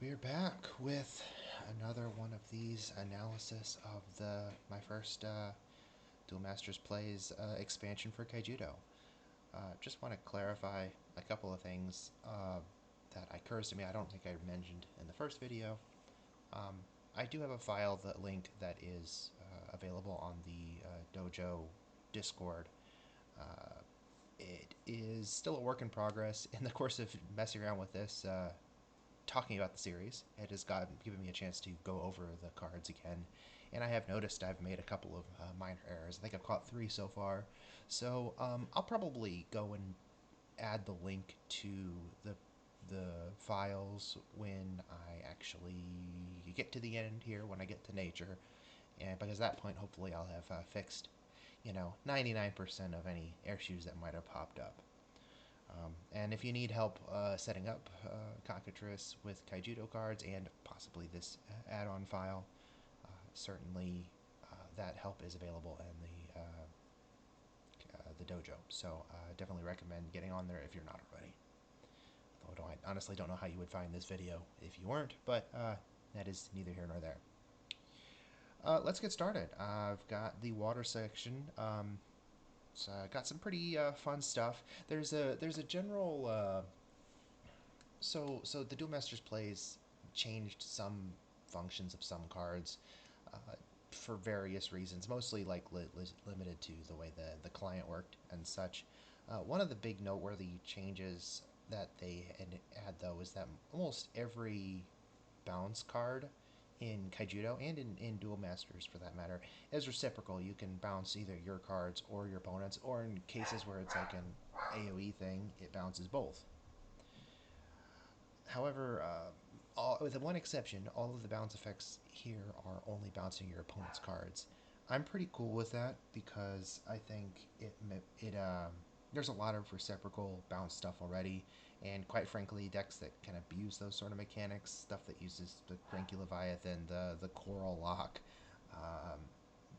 We're back with another one of these analysis of my first Duel Masters Plays expansion for Kaijudo. Just want to clarify a couple of things that occurs to me I don't think I mentioned in the first video. Um, I do have a file link that is available on the Dojo Discord. Uh, it is still a work in progress. In the course of messing around with this, talking about the series, it has given me a chance to go over the cards again, and I have noticed I've made a couple of minor errors. I think I've caught 3 so far, so I'll probably go and add the link to the files when I actually get to the end here, when I get to nature, and because at that point hopefully I'll have fixed 99% of any issues that might have popped up. And if you need help setting up Cockatrice with Kaijudo cards and possibly this add-on file, certainly that help is available in the dojo. So definitely recommend getting on there if you're not already. Although I honestly don't know how you would find this video if you weren't, but that is neither here nor there. Let's get started. I've got the water section. It's got some pretty fun stuff. There's a general so the Duel Masters Plays changed some functions of some cards for various reasons, mostly like limited to the way the client worked and such. One of the big noteworthy changes that they had though is that almost every bounce card in Kaijudo and in Duel Masters for that matter is reciprocal. You can bounce either your cards or your opponents, or in cases where it's like an AoE thing, it bounces both. However, with the one exception, all of the bounce effects here are only bouncing your opponent's cards. I'm pretty cool with that because I think there's a lot of reciprocal bounce stuff already, and quite frankly, decks that can abuse those sort of mechanics, stuff that uses the Cranky Leviathan, the Coral Lock, um,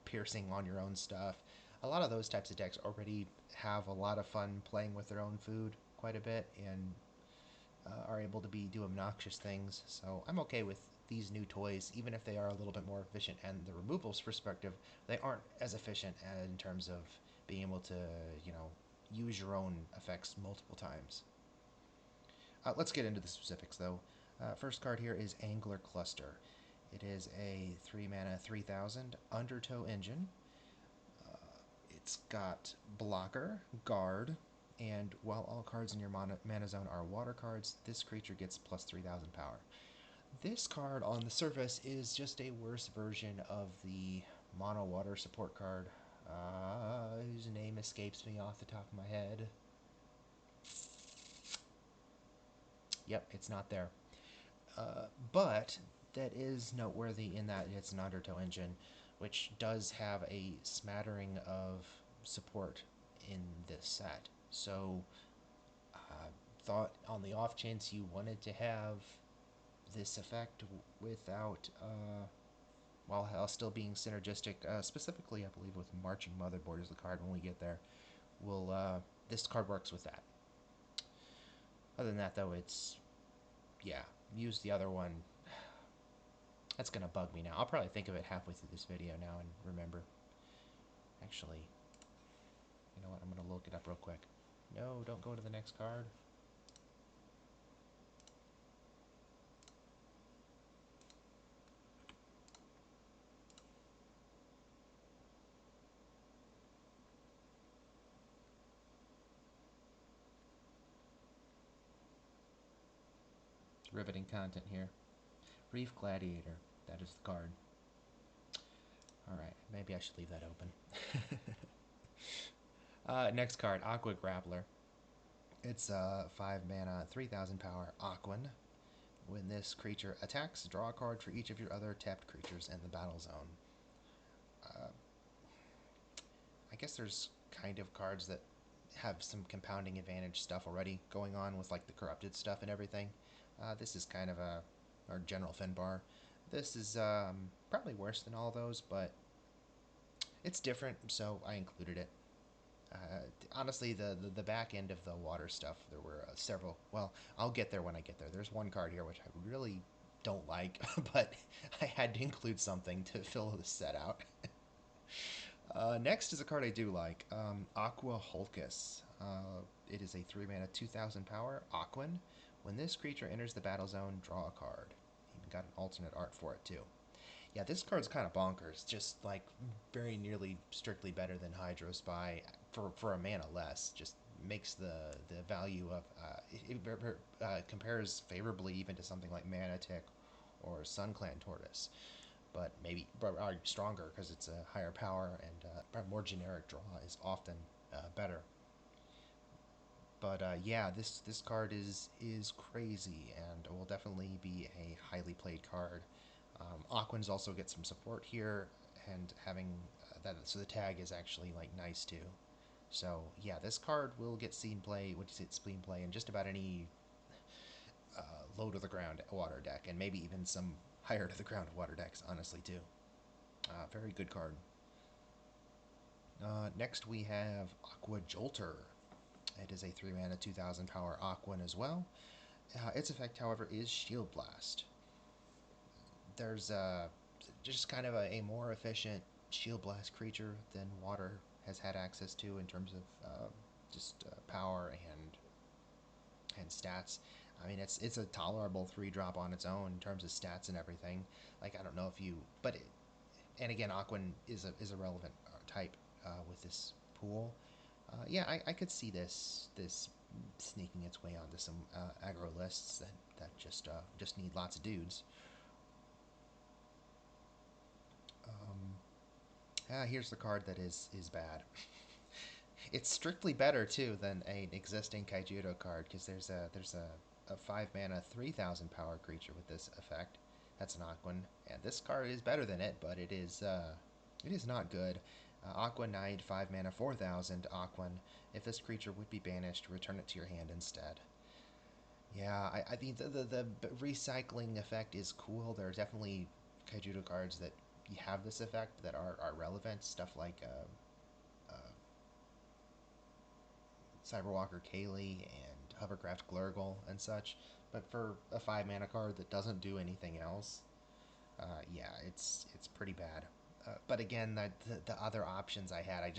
piercing on your own stuff. A lot of those types of decks already have a lot of fun playing with their own food quite a bit, and are able to do obnoxious things. So I'm okay with these new toys, even if they are a little bit more efficient. And the removals perspective, they aren't as efficient in terms of being able to, use your own effects multiple times. Let's get into the specifics, though. First card here is Angler Cluster. It is a 3 mana 3000 Undertow Engine. It's got Blocker, Guard, and while all cards in your mana zone are water cards, this creature gets plus 3000 power. This card on the surface is just a worse version of the mono water support card, whose name escapes me off the top of my head. Yep, it's not there. But that is noteworthy in that it's an Undertow engine, which does have a smattering of support in this set. So, thought on the off chance you wanted to have this effect without, while still being synergistic, specifically, I believe, with Marching Motherboard is the card when we get there. This card works with that. Other than that, though, yeah, use the other one. That's gonna bug me now. I'll probably think of it halfway through this video now and remember. Actually, you know what? I'm gonna look it up real quick. No, don't go to the next card. Riveting content here. Reef Gladiator. That is the card. Alright, maybe I should leave that open. Next card, Aqua Grappler. It's 5 mana, 3000 power Aquan. When this creature attacks, draw a card for each of your other tapped creatures in the battle zone. I guess there's kind of cards that have some compounding advantage stuff already going on with like the corrupted stuff and everything. This is kind of our general Finbar. This is probably worse than all those, but it's different, so I included it. Honestly, the back end of the water stuff, there were several. Well, I'll get there when I get there. There's one card here which I really don't like, but I had to include something to fill the set out. Next is a card I do like, Aqua Hulkus. It is a 3 mana, 2000 power, Aquan. When this creature enters the battle zone, draw a card. Even got an alternate art for it too. Yeah, this card's kind of bonkers. Just like very nearly strictly better than Hydro Spy for a mana less. Just makes the value of compares favorably even to something like Manatech or Sunclan Tortoise, but maybe are stronger because it's a higher power and more generic draw is often better. But yeah, this card is crazy and will definitely be a highly played card. Aquans also get some support here, and having that, so the tag is actually like nice too. So yeah, this card will get seen play. What is it? Spleen play in just about any low to the ground water deck, and maybe even some higher to the ground water decks. Honestly, too. Very good card. Next we have Aqua Jolter. It is a 3 mana 2000 power Aquan as well. Its effect, however, is Shield Blast. There's just kind of a more efficient Shield Blast creature than Water has had access to in terms of just power and stats. I mean, it's a tolerable 3 drop on its own in terms of stats and everything. Like I don't know if you, but it, and again, Aquan is a relevant type with this pool. Yeah, I could see this sneaking its way onto some aggro lists that just need lots of dudes. Here's the card that is bad. It's strictly better too than an existing Kaijudo card because there's a 5 mana 3000 power creature with this effect. That's an Aquan, and this card is better than it, but it is not good. Aqua Knight 5 mana 4000 Aquan. If this creature would be banished, return it to your hand instead. Yeah, I think the recycling effect is cool. There are definitely Kaijudo cards that have this effect that are relevant. Stuff like Cyberwalker Kaylee and Hovercraft Glurgle and such. But for a 5 mana card that doesn't do anything else, yeah, it's pretty bad. But again, the other options I had,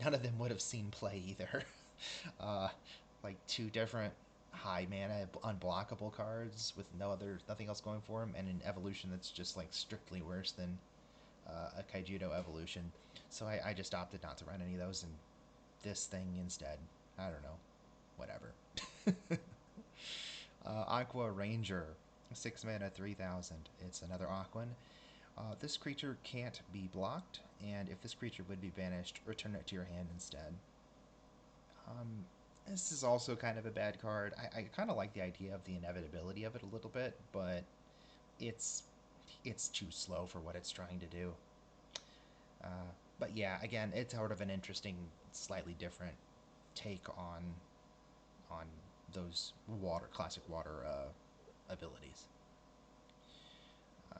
none of them would have seen play either. uh, like 2 different high mana unblockable cards with nothing else going for them, and an evolution that's just like strictly worse than a Kaijudo evolution. So I just opted not to run any of those and this thing instead. I don't know, whatever. Aqua Ranger, 6 mana 3000. It's another Aquan. This creature can't be blocked, and if this creature would be banished, return it to your hand instead. Um, this is also kind of a bad card. I kind of like the idea of the inevitability of it a little bit, but it's it's too slow for what it's trying to do. But yeah, again, it's sort of an interesting, slightly different take on those classic water abilities.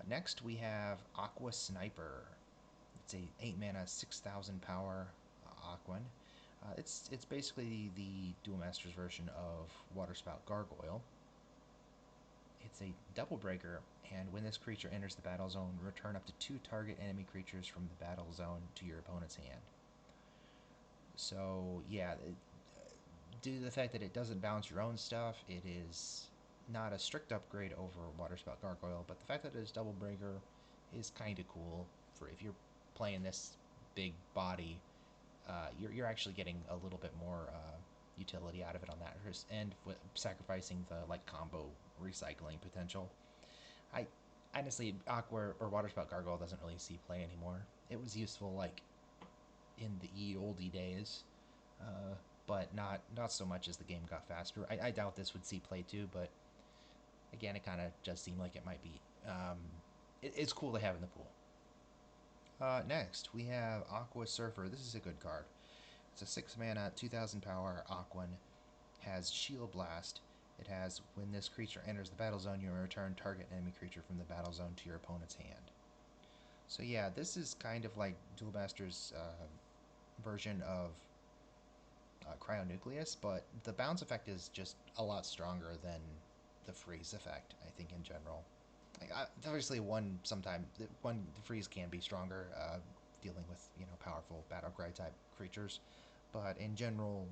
Next, we have Aqua Sniper. It's a 8 mana 6000 power Aquan. It's basically the Duel Masters version of Waterspout Gargoyle. It's a double breaker, and when this creature enters the battle zone, return up to 2 target enemy creatures from the battle zone to your opponent's hand. So yeah, due to the fact that it doesn't bounce your own stuff, it is not a strict upgrade over Waterspout Gargoyle, but the fact that it is double breaker is kind of cool for if you're playing this big body. You're actually getting a little bit more utility out of it on that end, with sacrificing the like combo recycling potential. I honestly, Aqua or Waterspout Gargoyle doesn't really see play anymore. It was useful like in the oldie days, uh, but not so much as the game got faster. I doubt this would see play too, but again, it kind of just seemed like it might be. It's cool to have in the pool. Next, we have Aqua Surfer. This is a good card. It's a 6 mana, 2000 power Aquan. Has Shield Blast. It has when this creature enters the battle zone, you return target enemy creature from the battle zone to your opponent's hand. So yeah, this is kind of like Duel Masters' version of Cryonucleus, but the bounce effect is just a lot stronger than the freeze effect, I think, in general. Obviously, one freeze can be stronger, dealing with powerful battle cry type creatures, but in general,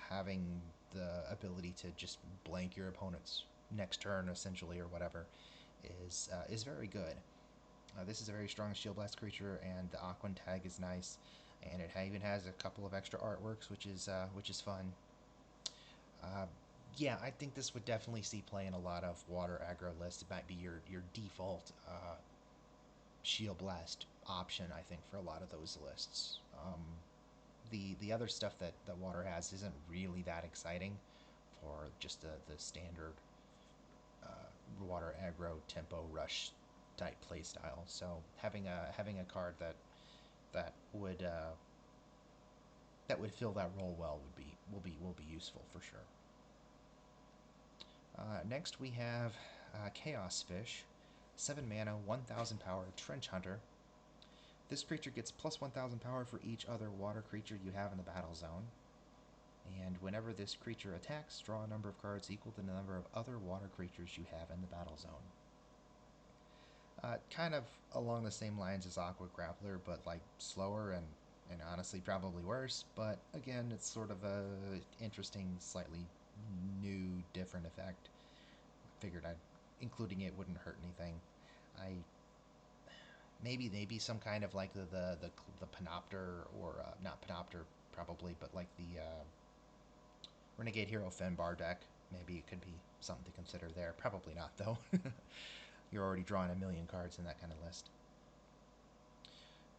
having the ability to just blank your opponent's next turn essentially or whatever is very good. This is a very strong Shield Blast creature, and the Aquan tag is nice, and it even has a couple of extra artworks, which is fun. Uh, yeah, I think this would definitely see play in a lot of water aggro lists. It might be your default Shield Blast option, I think, for a lot of those lists. The other stuff that water has isn't really that exciting for just the standard water aggro tempo rush type playstyle. So having a card that would that would fill that role well will be useful for sure. Next we have Chaos Fish, 7 mana, 1000 power, Trench Hunter. This creature gets plus 1000 power for each other water creature you have in the battle zone. And whenever this creature attacks, draw a number of cards equal to the number of other water creatures you have in the battle zone. Kind of along the same lines as Aqua Grappler, but like slower and honestly probably worse. But again, it's sort of a interesting, slightly new, different effect. Figured including it wouldn't hurt anything. I maybe some kind of like the Panopter or not Panopter probably, but like the Renegade Hero Fenbar deck. Maybe it could be something to consider there. Probably not though. You're already drawing a million cards in that kind of list.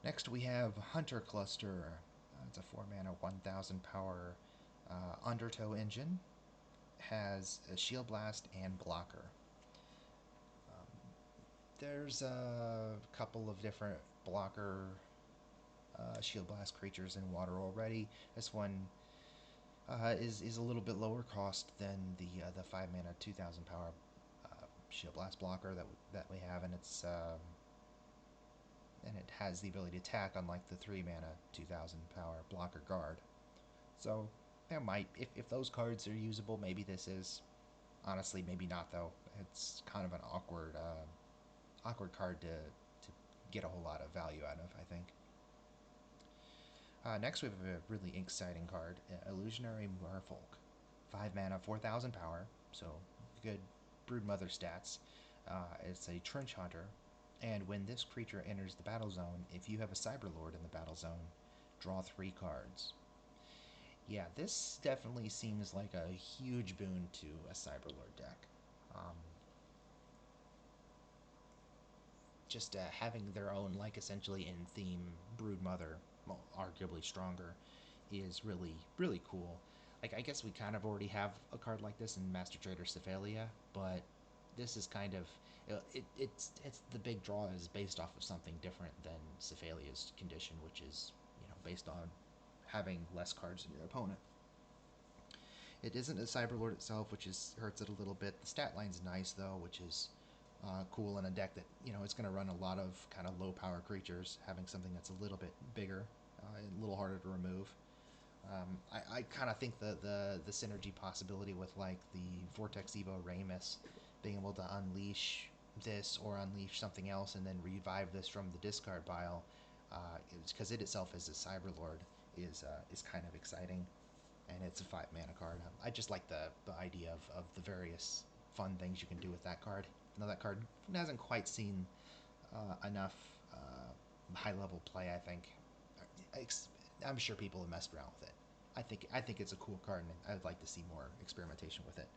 Next we have Hunter Cluster. It's a 4 mana, 1000 power Undertow engine. Has a Shield Blast and Blocker. There's a couple of different blocker Shield Blast creatures in water already. This one is a little bit lower cost than the 5 mana 2000 power Shield Blast blocker that we have, and it has the ability to attack unlike the 3 mana 2000 power blocker guard. So there might if those cards are usable, maybe this is. Honestly, maybe not though. It's kind of an awkward card to get a whole lot of value out of, I think. Next, we have a really exciting card, Illusionary Merfolk. 5 mana, 4000 power, so good Broodmother stats. It's a Trench Hunter, and when this creature enters the battle zone, if you have a Cyberlord in the battle zone, draw 3 cards. Yeah, this definitely seems like a huge boon to a Cyberlord deck. Um, just having their own, like essentially in theme Broodmother, well, arguably stronger, is really cool. Like I guess we kind of already have a card like this in Master Trader Cephalia, but this is kind of it's the big draw is based off of something different than Cephalia's condition, which is based on having less cards than your opponent. It isn't a Cyberlord itself, which hurts it a little bit. The stat line's nice though, which is cool in a deck that it's going to run a lot of kind of low power creatures. Having something that's a little bit bigger, a little harder to remove. I kind of think the synergy possibility with like the Vortex Evo Ramus being able to unleash this or unleash something else and then revive this from the discard pile, because it itself is a Cyberlord, is kind of exciting, and it's a 5 mana card. I just like the idea of the various fun things you can do with that card. Now that card hasn't quite seen enough high level play. I think I'm sure people have messed around with it. I think it's a cool card, and I'd like to see more experimentation with it.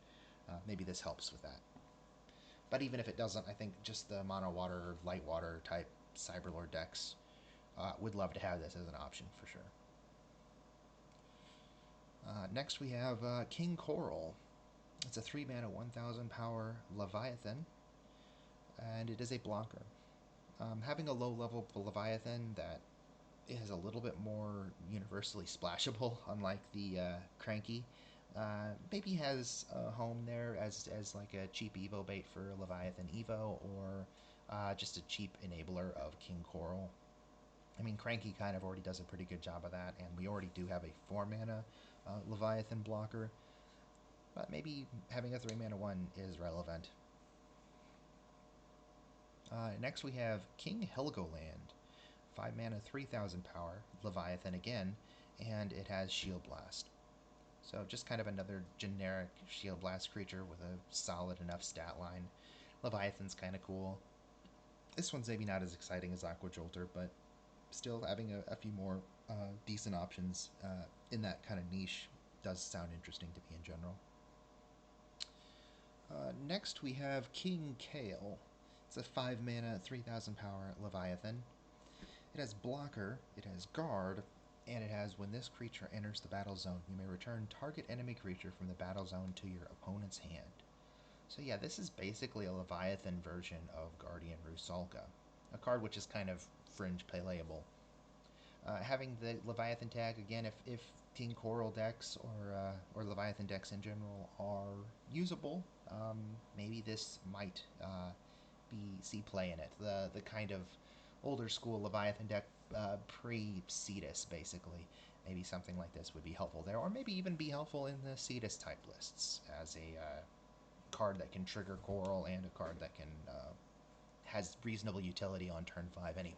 Maybe this helps with that. But even if it doesn't, I think just the mono water, light water type Cyberlord decks would love to have this as an option for sure. Next we have King Coral. It's a 3 mana, 1000 power Leviathan, and it is a blocker. Having a low level Leviathan that is a little bit more universally splashable, unlike the Cranky, maybe has a home there as like a cheap Evo bait for Leviathan Evo, or just a cheap enabler of King Coral. I mean, Cranky kind of already does a pretty good job of that, and we already do have a 4 mana Leviathan blocker, but maybe having a 3 mana one is relevant. Next we have King Helgoland. 5 mana, 3,000 power, Leviathan again, and it has Shield Blast. So just kind of another generic Shield Blast creature with a solid enough stat line. Leviathan's kind of cool. This one's maybe not as exciting as Aqua Jolter, but still having a few more decent options in that kind of niche does sound interesting to me in general. Next we have King Kale. It's a 5 mana, 3,000 power Leviathan. It has blocker, it has guard, and it has when this creature enters the battle zone, you may return target enemy creature from the battle zone to your opponent's hand. So yeah, this is basically a Leviathan version of Guardian Rusalka, a card which is kind of fringe playable. Having the Leviathan tag again, if King Coral decks or Leviathan decks in general are usable, maybe this might see play in it. The kind of older school Leviathan deck pre-Cetus, basically. Maybe something like this would be helpful there, or maybe even be helpful in the Cetus type lists as a card that can trigger Coral and a card that can has reasonable utility on turn 5 anyway.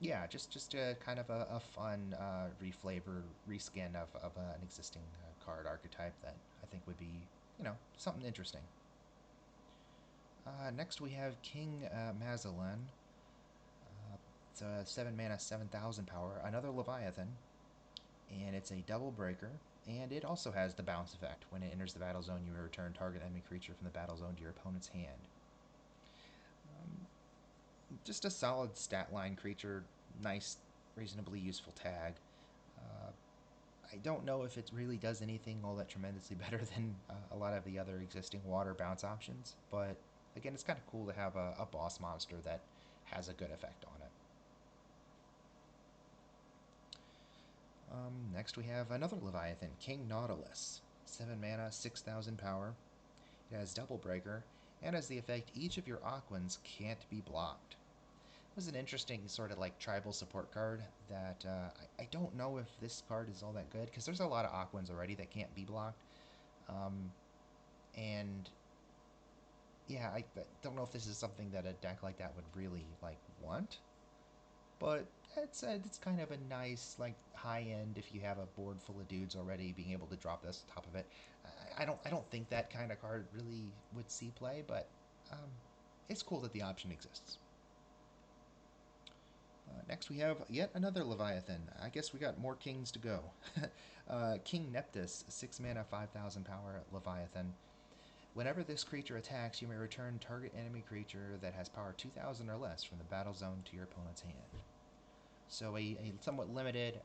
Yeah, just a kind of a fun reflavor, reskin of an existing card archetype that I think would be, something interesting. Next we have King Mazalan. It's a 7 mana, 7,000 power, another Leviathan, and it's a double breaker, and it also has the bounce effect. When it enters the battle zone, you may return target enemy creature from the battle zone to your opponent's hand. Just a solid stat line creature, nice, reasonably useful tag. I don't know if it really does anything all that tremendously better than a lot of the other existing water bounce options, but again, it's kind of cool to have a boss monster that has a good effect on it. Next we have another Leviathan, King Nautilus. 7 mana, 6,000 power. It has Double Breaker, and has the effect each of your Aquans can't be blocked. It was an interesting sort of like tribal support card that I don't know if this card is all that good, because there's a lot of Aquans already that can't be blocked. And yeah, I don't know if this is something that a deck like that would really like want. But it's kind of a nice like high end if you have a board full of dudes already, being able to drop this on top of it. I don't think that kind of card really would see play, but it's cool that the option exists. Next we have yet another Leviathan. I guess we got more kings to go. King Neptus, 6 mana, 5,000 power Leviathan. Whenever this creature attacks, you may return target enemy creature that has power 2,000 or less from the battle zone to your opponent's hand. So a somewhat limited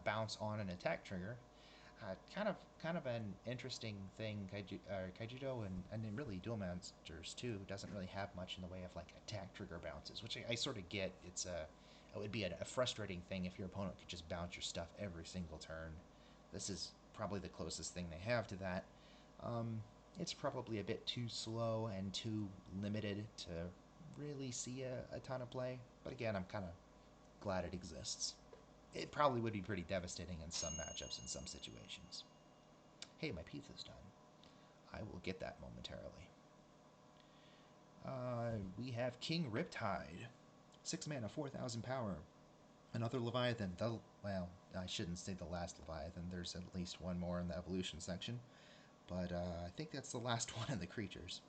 bounce on an attack trigger. Kind of an interesting thing. Kaijudo and then really Duel Masters too doesn't really have much in the way of like attack trigger bounces, which I sort of get. It would be a frustrating thing if your opponent could just bounce your stuff every single turn. This is probably the closest thing they have to that. It's probably a bit too slow and too limited to really see a ton of play. But again, I'm kind of glad it exists. It probably would be pretty devastating in some matchups in some situations. Hey, my pizza's done. I will get that momentarily. We have King Riptide. 6 mana, 4,000 power. Another Leviathan. Well, I shouldn't say the last Leviathan. There's at least one more in the evolution section. But I think that's the last one of the creatures.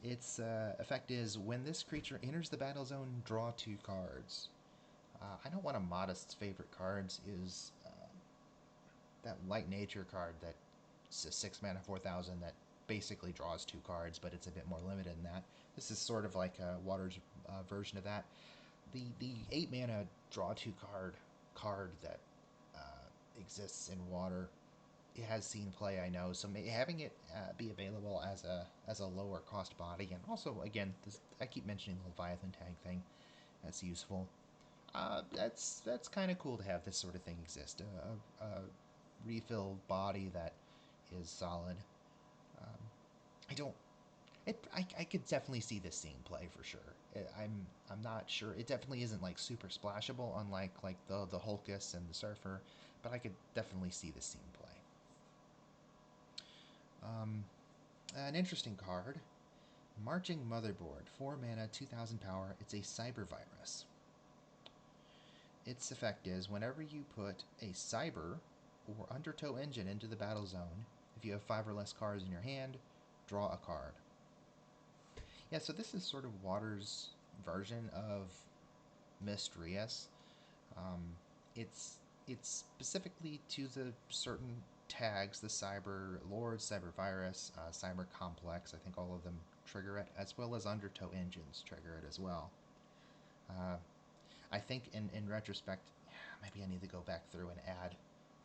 Its effect is when this creature enters the battle zone, draw 2 cards. I know one of Modest's favorite cards is that Light Nature card that's a 6 mana 4,000 that basically draws 2 cards, but it's a bit more limited than that. This is sort of like a Water's version of that. The 8 mana draw 2 card that exists in Water, it has seen play, I know. So having it be available as a lower cost body, and also again, I keep mentioning the Leviathan tag thing. That's useful. That's kind of cool to have this sort of thing exist. A refill body that is solid. I don't. I could definitely see this seeing play for sure. I'm not sure. It definitely isn't like super splashable, unlike like the Hulkus and the Surfer, but I could definitely see this seeing play. An interesting card. Marching Motherboard, 4 mana, 2000 power. It's a cyber virus. Its effect is whenever you put a cyber or undertow engine into the battle zone, if you have 5 or less cards in your hand, draw a card. Yeah, so this is sort of Water's version of Mysterious. Um, it's specifically to the certain tags, the Cyber Lord, Cyber Virus, Cyber Complex. I think all of them trigger it, as well as Undertow engines trigger it as well. Uh, I think in retrospect, maybe I need to go back through and add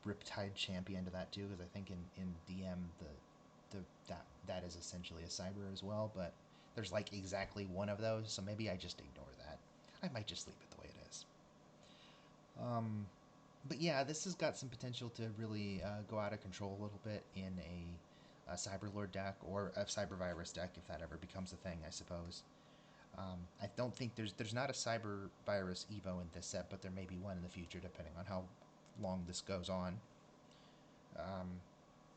Riptide Champion to that too, because I think in DM that is essentially a cyber as well, but there's like exactly one of those, so maybe I just ignore that. I might just leave it the way it is. But yeah, this has got some potential to really go out of control a little bit in a Cyberlord deck or a Cyber Virus deck if that ever becomes a thing, I suppose. I don't think there's not a Cyber Virus Evo in this set, but there may be one in the future depending on how long this goes on.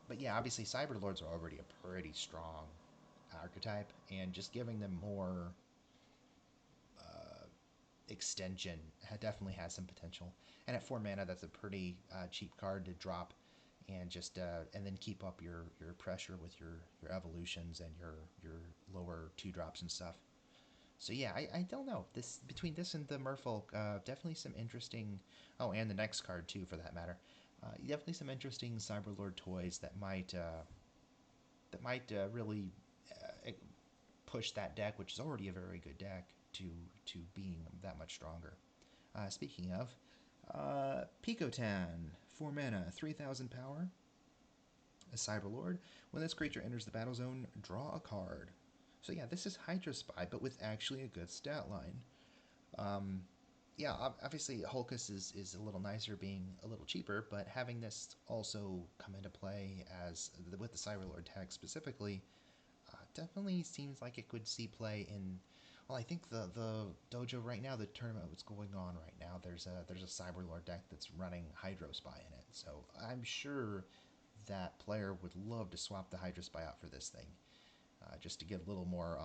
But yeah, obviously Cyberlords are already a pretty strong archetype, and just giving them more extension definitely has some potential. And at 4 mana, that's a pretty cheap card to drop, and just and then keep up your pressure with your evolutions and your lower 2 drops and stuff. So yeah, I don't know. This between this and the Merfolk, definitely some interesting. Oh, and the next card too, for that matter. Definitely some interesting Cyberlord toys that might really push that deck, which is already a very good deck, to being that much stronger. Speaking of, Picotan, 4 mana, 3000 power, a Cyberlord. When this creature enters the battle zone, draw a card. So yeah, this is Hydra Spy, but with actually a good stat line. Um, yeah, obviously Hulkus is a little nicer being a little cheaper, but having this also come into play as with the Cyberlord tag specifically, definitely seems like it could see play in. Well, I think the dojo right now, the tournament that's going on right now, there's a Cyberlord deck that's running Hydro Spy in it. So I'm sure that player would love to swap the Hydro Spy out for this thing, just to get a little more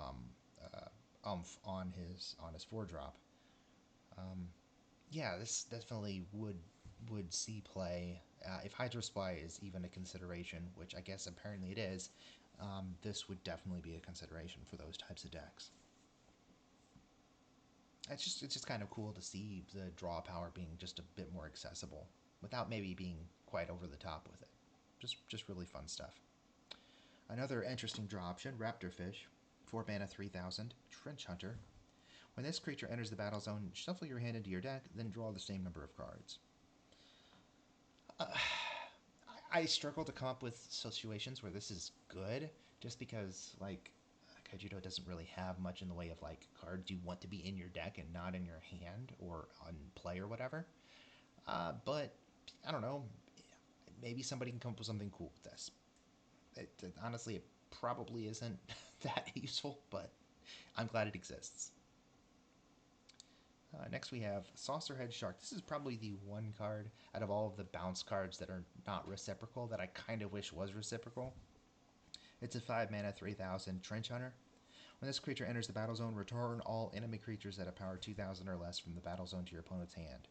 umph on his 4 drop. Um, yeah, this definitely would see play. If Hydro Spy is even a consideration, which I guess apparently it is, this would definitely be a consideration for those types of decks. It's just kind of cool to see the draw power being just a bit more accessible without maybe being quite over the top with it. Just really fun stuff. Another interesting draw option, Raptorfish, 4 mana, 3000, Trench Hunter. When this creature enters the battle zone, shuffle your hand into your deck, then draw the same number of cards. Uh, I struggle to come up with situations where this is good, just because like Kaijudo doesn't really have much in the way of like cards you want to be in your deck and not in your hand or on play or whatever. But I don't know. Maybe somebody can come up with something cool with this. Honestly, it probably isn't that useful, but I'm glad it exists. Next we have Saucerhead Shark. This is probably the one card out of all of the bounce cards that are not reciprocal that I kind of wish was reciprocal. It's a 5 mana, 3000 Trench Hunter. When this creature enters the battle zone, return all enemy creatures that have power 2000 or less from the battle zone to your opponent's hand.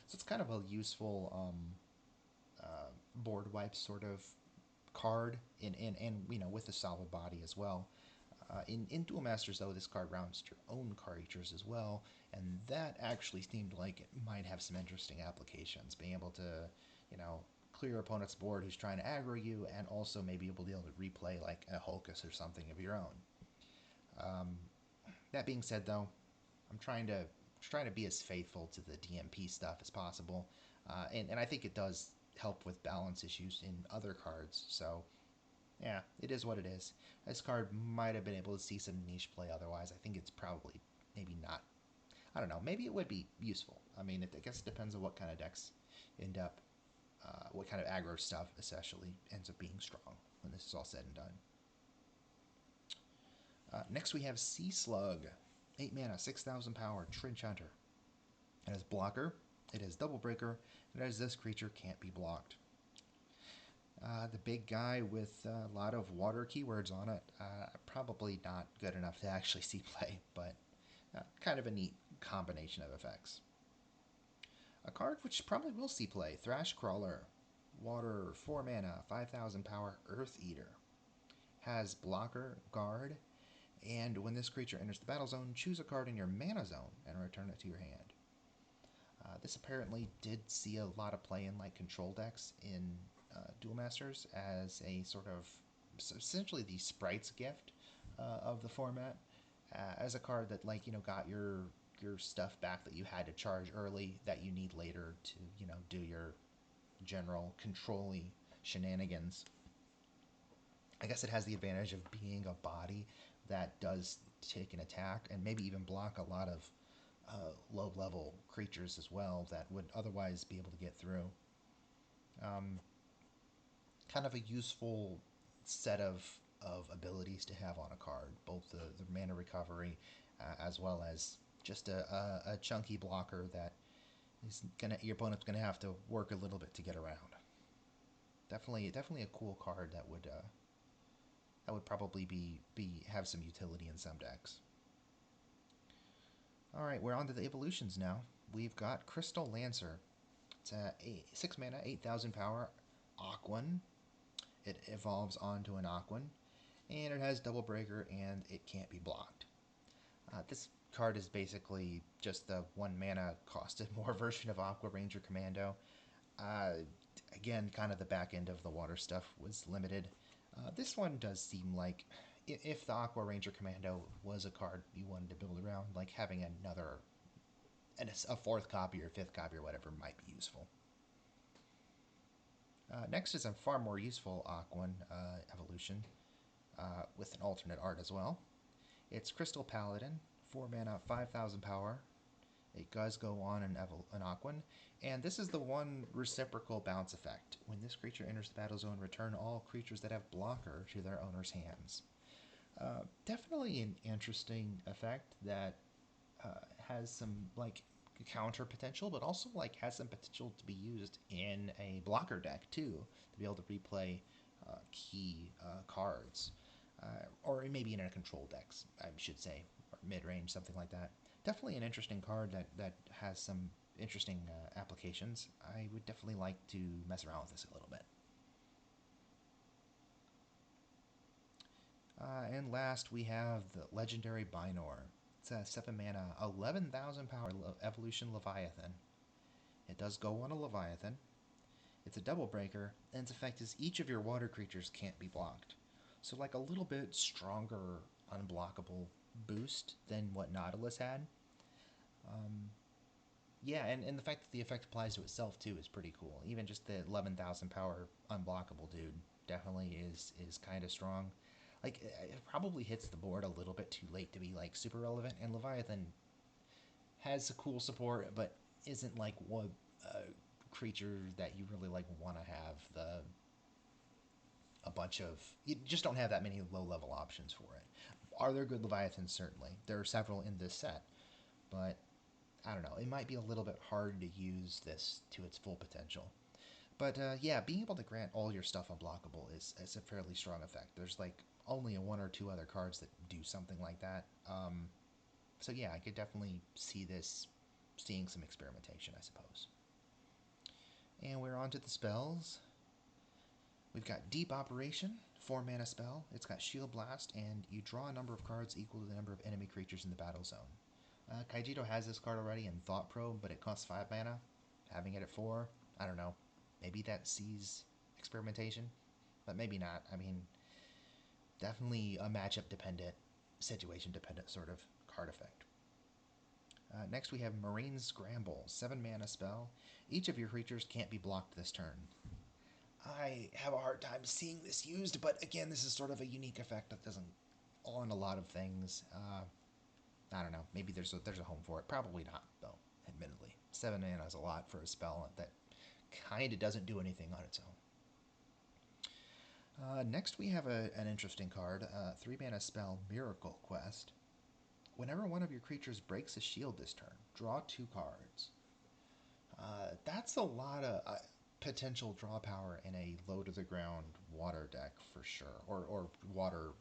So it's kind of a useful board wipe sort of card, and with a solid body as well. In Duel Masters, though, this card rounds your own creatures as well, and that actually seemed like it might have some interesting applications. Being able to, clear your opponent's board who's trying to aggro you, and also maybe able to replay like a Hulkus or something of your own. That being said, though, I'm trying to be as faithful to the DMP stuff as possible, and I think it does help with balance issues in other cards. So yeah, it is what it is. This card might have been able to see some niche play otherwise. I think it's probably maybe not. I don't know. Maybe it would be useful. I mean, I guess it depends on what kind of decks end up, what kind of aggro stuff essentially ends up being strong when this is all said and done. Next we have Sea Slug, 8 mana, 6000 power, Trench Hunter. It has blocker, it has double breaker, and it has this creature can't be blocked. The big guy with a lot of water keywords on it. Probably not good enough to actually see play, but kind of a neat combination of effects. A card which probably will see play, Thrash Crawler. Water, 4 mana, 5,000 power, Earth Eater. Has blocker, guard, and when this creature enters the battle zone, choose a card in your mana zone and return it to your hand. This apparently did see a lot of play in like control decks in Duel Masters as a sort of essentially the sprites gift of the format, as a card that got your stuff back that you had to charge early that you need later to do your general controlly shenanigans. I guess it has the advantage of being a body that does take an attack and maybe even block a lot of low level creatures as well that would otherwise be able to get through. Um, Kind of a useful set of abilities to have on a card, both the mana recovery as well as just a chunky blocker that your opponent's gonna have to work a little bit to get around. Definitely a cool card that would probably be have some utility in some decks. All right, we're on to the evolutions now. We've got Crystal Lancer. It's a 6 mana, 8,000 power, Aquan. It evolves onto an Aquan, and it has Double Breaker, and it can't be blocked. This card is basically just the 1 mana costed more version of Aqua Ranger Commando. Uh, Again, kind of the back end of the water stuff was limited. This one does seem like if the Aqua Ranger Commando was a card you wanted to build around, like having a fourth copy or fifth copy or whatever might be useful. Next is a far more useful Aquan evolution with an alternate art as well. It's Crystal Paladin, 4 mana, 5,000 power. It does go on an Aquan, and this is the one reciprocal bounce effect. When this creature enters the battle zone, return all creatures that have blocker to their owner's hands. Definitely an interesting effect that has some counter potential, but also has some potential to be used in a blocker deck too, to be able to replay key cards, or maybe in a control decks, I should say, or mid range, something like that. Definitely an interesting card that has some interesting applications. I would definitely like to mess around with this a little bit. And last, we have the legendary Binor. It's a 7 mana, 11,000 power evolution Leviathan. It does go on a Leviathan. It's a double breaker, and its effect is each of your water creatures can't be blocked. So, a little bit stronger, unblockable boost than what Nautilus had. Um, yeah, and the fact that the effect applies to itself too is pretty cool. Even just the 11,000 power unblockable dude definitely is kind of strong. It probably hits the board a little bit too late to be super relevant. And Leviathan has a cool support, but isn't one creature that you really want to have the a bunch of. You just don't have that many low level options for it. Are there good Leviathans? Certainly, there are several in this set, but I don't know. It might be a little bit hard to use this to its full potential. But yeah, being able to grant all your stuff unblockable is a fairly strong effect. There's only one or two other cards that do something like that. So yeah, I could definitely see this seeing some experimentation, I suppose. And we're on to the spells. We've got Deep Operation, 4 mana spell. It's got Shield Blast, and you draw a number of cards equal to the number of enemy creatures in the battle zone. Kaijudo has this card already in Thought Probe, but it costs 5 mana. Having it at 4, I don't know. Maybe that sees experimentation, but maybe not. I mean, definitely a matchup dependent, situation dependent sort of card effect. Next, we have Marine Scramble, 7 mana spell. Each of your creatures can't be blocked this turn. I have a hard time seeing this used, but again, this is sort of a unique effect that doesn't on a lot of things. I don't know. Maybe there's a home for it. Probably not, though. Admittedly, 7 mana is a lot for a spell that kind of doesn't do anything on its own. Next, we have an interesting card, 3 mana spell, Miracle Quest. Whenever one of your creatures breaks a shield this turn, draw 2 cards. That's a lot of. potential draw power in a low to the ground water deck for sure, or water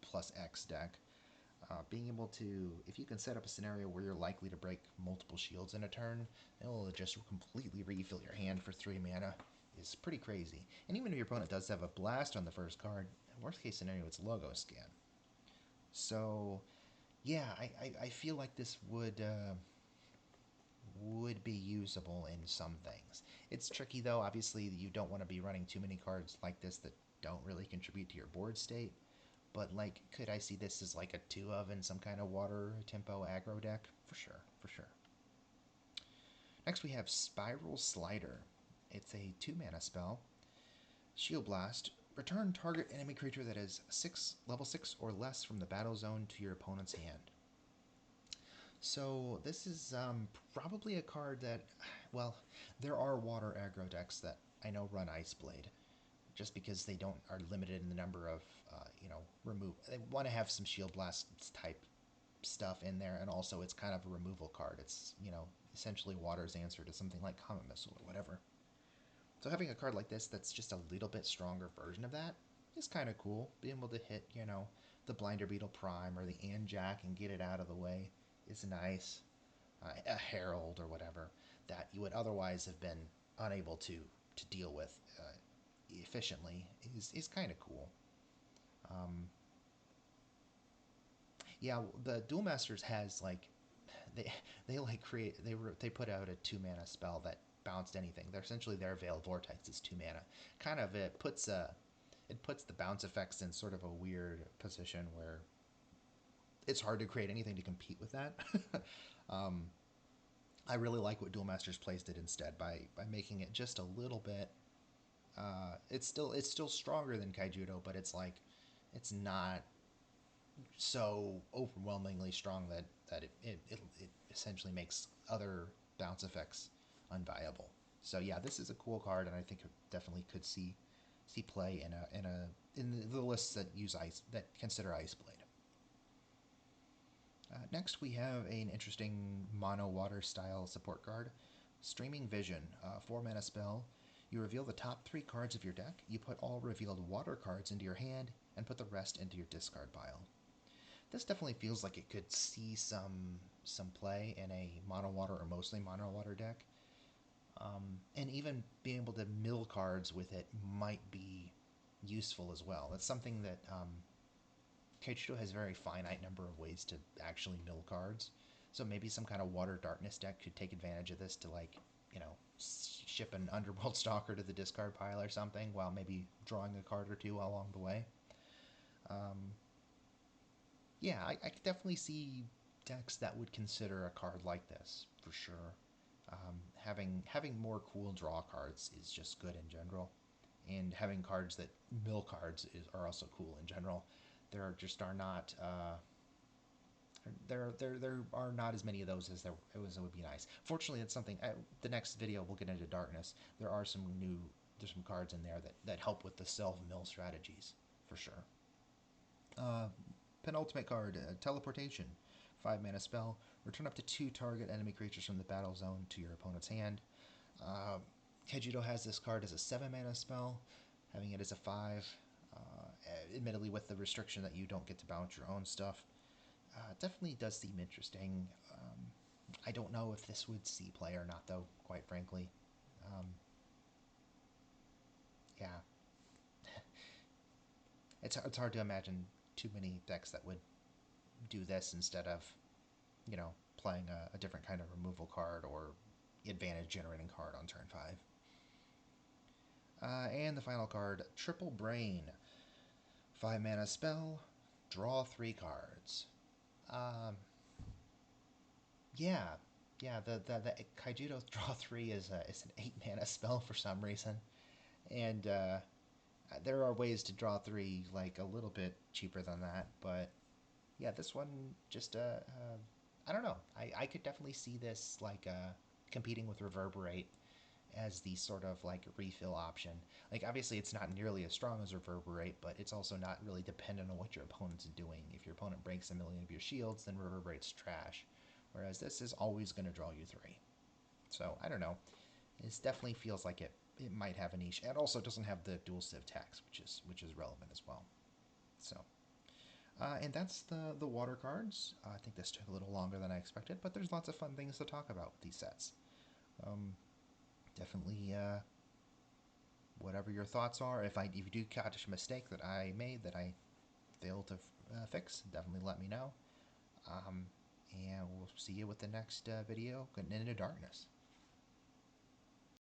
plus X deck. Being able to, if you can set up a scenario where you're likely to break multiple shields in a turn, it'll just completely refill your hand for 3 mana. Is pretty crazy. And even if your opponent does have a blast on the first card, worst case scenario, it's logo scan. So, yeah, I feel like this would be usable in some things. It's tricky though. Obviously, you don't want to be running too many cards like this that don't really contribute to your board state. But like, could I see this as like a 2 of in some kind of water tempo aggro deck? For sure, for sure. Next we have Spiral Slider. It's a 2 mana spell. Shield Blast. Return target enemy creature that is level 6 or less from the battle zone to your opponent's hand. So this is probably a card that, well, there are water aggro decks that I know run Ice Blade, just because they don't are limited in the number of remove. They want to have some Shield Blast type stuff in there, and also it's kind of a removal card. It's essentially water's answer to something like Comet Missile or whatever. So having a card like this that's just a little bit stronger version of that is kind of cool. Being able to hit the Blinder Beetle Prime or the Anjack and get it out of the way is nice. A Herald or whatever that you would otherwise have been unable to deal with efficiently is kind of cool. Yeah, the Duel Masters has like they they put out a 2 mana spell that bounced anything. They're essentially their Veil Vortex is 2 mana. Kind of it puts the bounce effects in sort of a weird position where it's hard to create anything to compete with that. um, I really like what Duel Masters Plays did instead by making it just a little bit. It's still stronger than Kaijudo, but it's not so overwhelmingly strong that it essentially makes other bounce effects unviable. So yeah, this is a cool card, and I think it definitely could see play in the lists that use ice that consider Ice Blade. Next, we have an interesting mono water style support card, Streaming Vision, 4 mana spell. You reveal the top 3 cards of your deck. You put all revealed water cards into your hand and put the rest into your discard pile. This definitely feels like it could see some play in a mono water or mostly mono water deck. And even being able to mill cards with it might be useful as well. That's something that Kaijudo has a very finite number of ways to actually mill cards. So maybe some kind of water darkness deck could take advantage of this to ship an Underworld Stalker to the discard pile or something, while maybe drawing a card or two along the way. Yeah, I could definitely see decks that would consider a card like this for sure. Having more cool draw cards is just good in general, and having cards that mill cards are also cool in general. Are not there are not as many of those as it would be nice. Fortunately, it's something. The next video we'll get into darkness. There's some cards in there that help with the self mill strategies for sure. Uh, Penultimate card, Teleportation. 5 mana spell. Return up to 2 target enemy creatures from the battle zone to your opponent's hand. Uh, Kaijudo has this card as a 7 mana spell, having it as a 5. Admittedly, with the restriction that you don't get to bounce your own stuff. Definitely does seem interesting. I don't know if this would see play or not, though, quite frankly. Um, yeah. It's hard to imagine too many decks that would do this instead of playing a different kind of removal card or advantage generating card on turn 5. And the final card, Triple Brain. 5 mana spell, draw 3 cards. Um, yeah, yeah. The Kaijudo draw 3 is an 8 mana spell for some reason, and there are ways to draw 3 like a little bit cheaper than that, but yeah, this one just I don't know. I could definitely see this competing with Reverberate as the sort of like refill option. Like obviously it's not nearly as strong as Reverberate, but it's also not really dependent on what your opponent's doing. If your opponent breaks a million of your shields, then Reverberate's trash. Whereas this is always going to draw you 3. So I don't know. This definitely feels like it might have a niche, and also it doesn't have the dual civ tax, which is relevant as well. So, and that's the water cards. I think this took a little longer than I expected, but there's lots of fun things to talk about with these sets. Um, Definitely, whatever your thoughts are. If you do catch a mistake that I made that I failed to fix, definitely let me know. Um, and we'll see you with the next video, Getting Into Darkness.